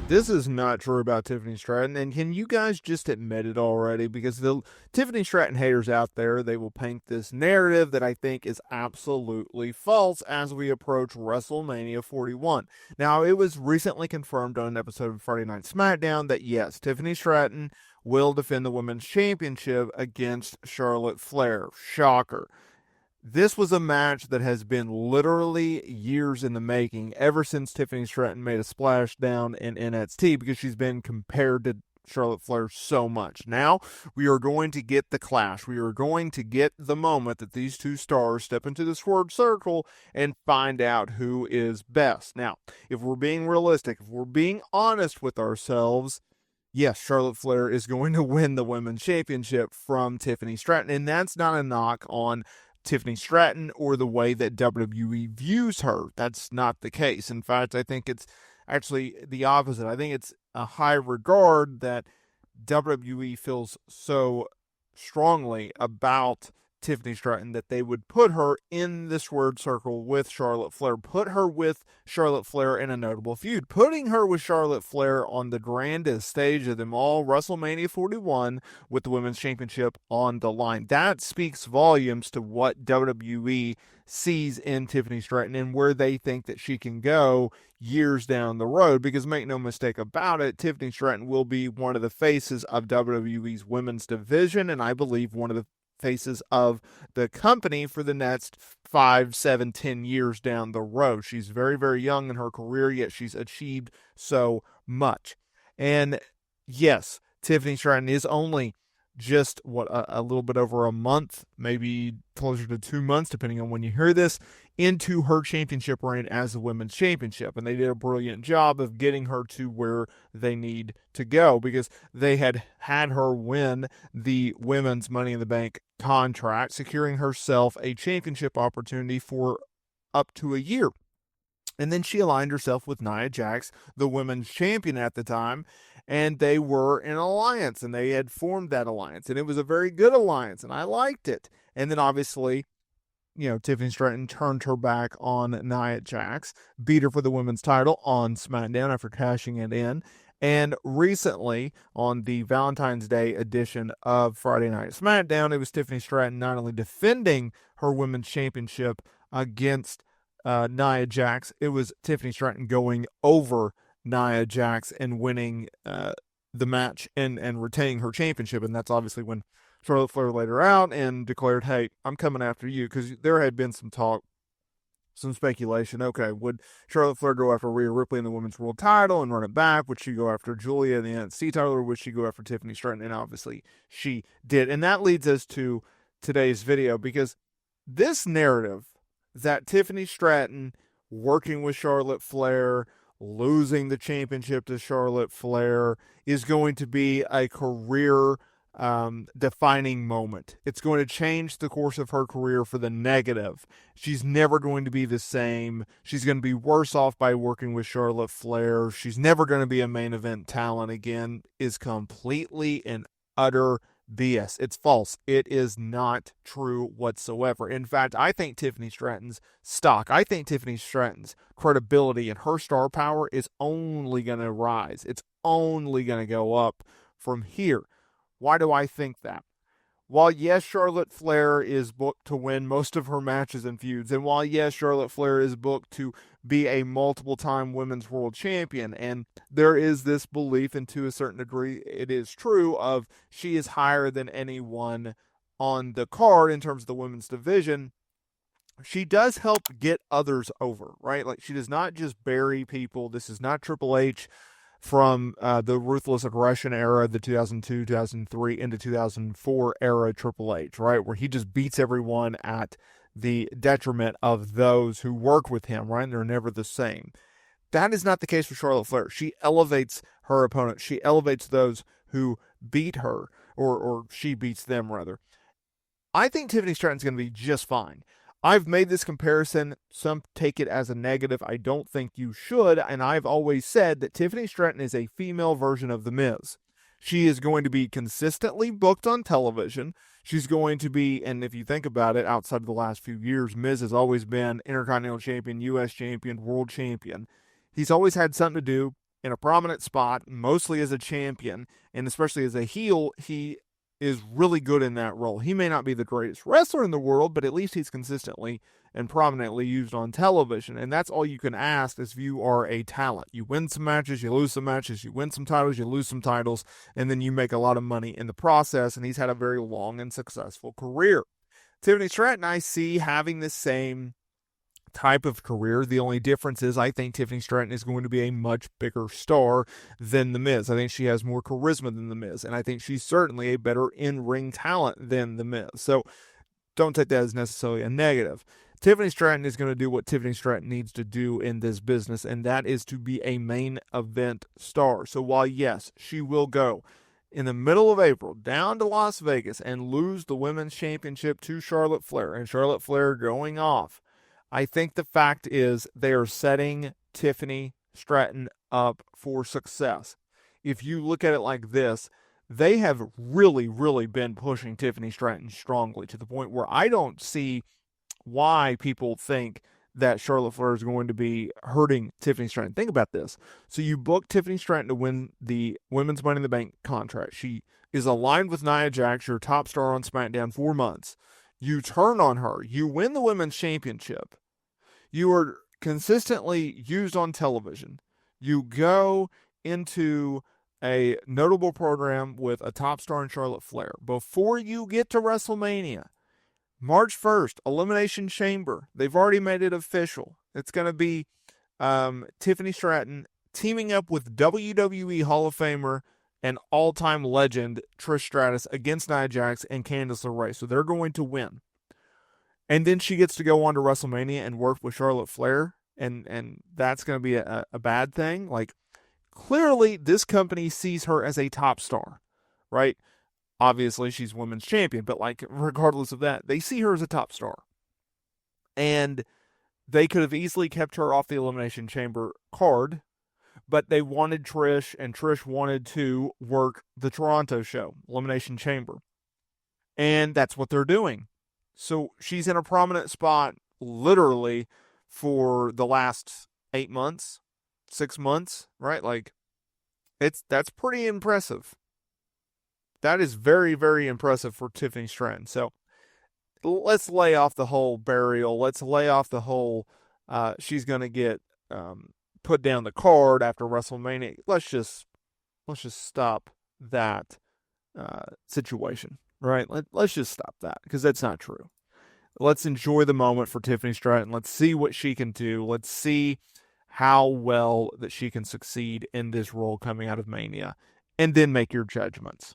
This is not true about Tiffany Stratton, and can you guys just admit it already? Because the Tiffany Stratton haters out there, they will paint this narrative that I think is absolutely false as we approach WrestleMania 41. Now, it was recently confirmed on an episode of Friday Night SmackDown that yes, Tiffany Stratton will defend the Women's Championship against Charlotte Flair. Shocker. This was a match that has been literally years in the making, ever since Tiffany Stratton made a splash down in NXT, because she's been compared to Charlotte Flair so much. Now we are going to get the clash. We are going to get the moment that these two stars step into the squared circle and find out who is best. Now, if we're being realistic, if we're being honest with ourselves, yes, Charlotte Flair is going to win the Women's Championship from Tiffany Stratton, and that's not a knock on Tiffany Stratton or the way that WWE views her. That's not the case. In fact, I think it's actually the opposite. I think it's a high regard that WWE feels so strongly about Tiffany Stratton that they would put her in this word circle with Charlotte Flair, put her with Charlotte Flair in a notable feud, putting her with Charlotte Flair on the grandest stage of them all, WrestleMania 41, with the Women's Championship on the line. That speaks volumes to what WWE sees in Tiffany Stratton and where they think that she can go years down the road, because make no mistake about it, Tiffany Stratton will be one of the faces of WWE's women's division, and I believe one of the faces of the company for the next 5, 7, 10 years down the road. She's very, very young in her career, yet she's achieved so much. And yes, Tiffany Stratton is only just a little bit over a month, maybe closer to 2 months, depending on when you hear this, into her championship reign as the women's championship. And they did a brilliant job of getting her to where they need to go, because they had her win the women's Money in the Bank contract, securing herself a championship opportunity for up to a year. And then she aligned herself with Nia Jax, the women's champion at the time, and they were in an alliance, and they had formed that alliance, and it was a very good alliance, and I liked it. And then obviously, Tiffany Stratton turned her back on Nia Jax, beat her for the women's title on SmackDown after cashing it in. And recently, on the Valentine's Day edition of Friday Night SmackDown, it was Tiffany Stratton not only defending her women's championship against Nia Jax, it was Tiffany Stratton going over Nia Jax and winning the match and retaining her championship. And that's obviously when Charlotte Flair laid her out and declared, hey, I'm coming after you, because there had been some talk, some speculation. Okay, would Charlotte Flair go after Rhea Ripley in the women's world title and run it back? Would she go after Julia in the NXT title, or would she go after Tiffany Stratton? And obviously she did. And that leads us to today's video, because this narrative that Tiffany Stratton working with Charlotte Flair, losing the championship to Charlotte Flair, is going to be a career defining moment. It's going to change the course of her career for the negative. She's never going to be the same. She's going to be worse off by working with Charlotte Flair. She's never going to be a main event talent again. Is completely and utter BS. It's false. It is not true whatsoever. In fact, I think Tiffany Stratton's stock, I think Tiffany Stratton's credibility and her star power is only going to rise. It's only going to go up from here. Why do I think that? While yes, Charlotte Flair is booked to win most of her matches and feuds, and while yes, Charlotte Flair is booked to be a multiple-time women's world champion, and there is this belief, and to a certain degree it is true, of she is higher than anyone on the card in terms of the women's division, she does help get others over, right? Like, she does not just bury people. This is not Triple H from the Ruthless Aggression era, the 2002, 2003, into 2004 era Triple H, right? Where he just beats everyone at the detriment of those who work with him, right? And they're never the same. That is not the case with Charlotte Flair. She elevates her opponent. She elevates those who beat her, or she beats them, rather. I think Tiffany Stratton's going to be just fine. I've made this comparison. Some take it as a negative. I don't think you should. And I've always said that Tiffany Stratton is a female version of The Miz. She is going to be consistently booked on television. She's going to be, and if you think about it, outside of the last few years, Miz has always been Intercontinental Champion, U.S. Champion, World Champion. He's always had something to do in a prominent spot, mostly as a champion, and especially as a heel, he is really good in that role. He may not be the greatest wrestler in the world, but at least he's consistently and prominently used on television. And that's all you can ask if you are a talent. You win some matches, you lose some matches, you win some titles, you lose some titles, and then you make a lot of money in the process. And he's had a very long and successful career. Tiffany Stratton, I see having the same type of career. The only difference is I think Tiffany Stratton is going to be a much bigger star than The Miz. I think she has more charisma than The Miz, and I think she's certainly a better in-ring talent than The Miz. So don't take that as necessarily a negative. Tiffany Stratton is going to do what Tiffany Stratton needs to do in this business, and that is to be a main event star. So while, yes, she will go in the middle of April down to Las Vegas and lose the women's championship to Charlotte Flair, and Charlotte Flair going off, I think the fact is they are setting Tiffany Stratton up for success. If you look at it like this, they have really, really been pushing Tiffany Stratton strongly to the point where I don't see why people think that Charlotte Flair is going to be hurting Tiffany Stratton. Think about this. So you book Tiffany Stratton to win the Women's Money in the Bank contract. She is aligned with Nia Jax, your top star on SmackDown, 4 months. You turn on her. You win the Women's Championship. You are consistently used on television. You go into a notable program with a top star in Charlotte Flair. Before you get to WrestleMania, March 1st, Elimination Chamber. They've already made it official. It's going to be Tiffany Stratton teaming up with WWE Hall of Famer and all-time legend Trish Stratus against Nia Jax and Candice LeRae. So they're going to win. And then she gets to go on to WrestleMania and work with Charlotte Flair, and that's going to be a bad thing. Like, clearly, this company sees her as a top star, right? Obviously, she's women's champion, but like, regardless of that, they see her as a top star. And they could have easily kept her off the Elimination Chamber card, but they wanted Trish, and Trish wanted to work the Toronto show, Elimination Chamber. And that's what they're doing. So she's in a prominent spot literally for the last 8 months, 6 months, right? Like, that's pretty impressive. That is very, very impressive for Tiffany Stratton. So let's lay off the whole burial. Let's lay off the whole she's going to get put down the card after WrestleMania. Let's just stop that situation, right? Let's just stop that because that's not true. Let's enjoy the moment for Tiffany Stratton. Let's see what she can do. Let's see how well that she can succeed in this role coming out of Mania, and then make your judgments.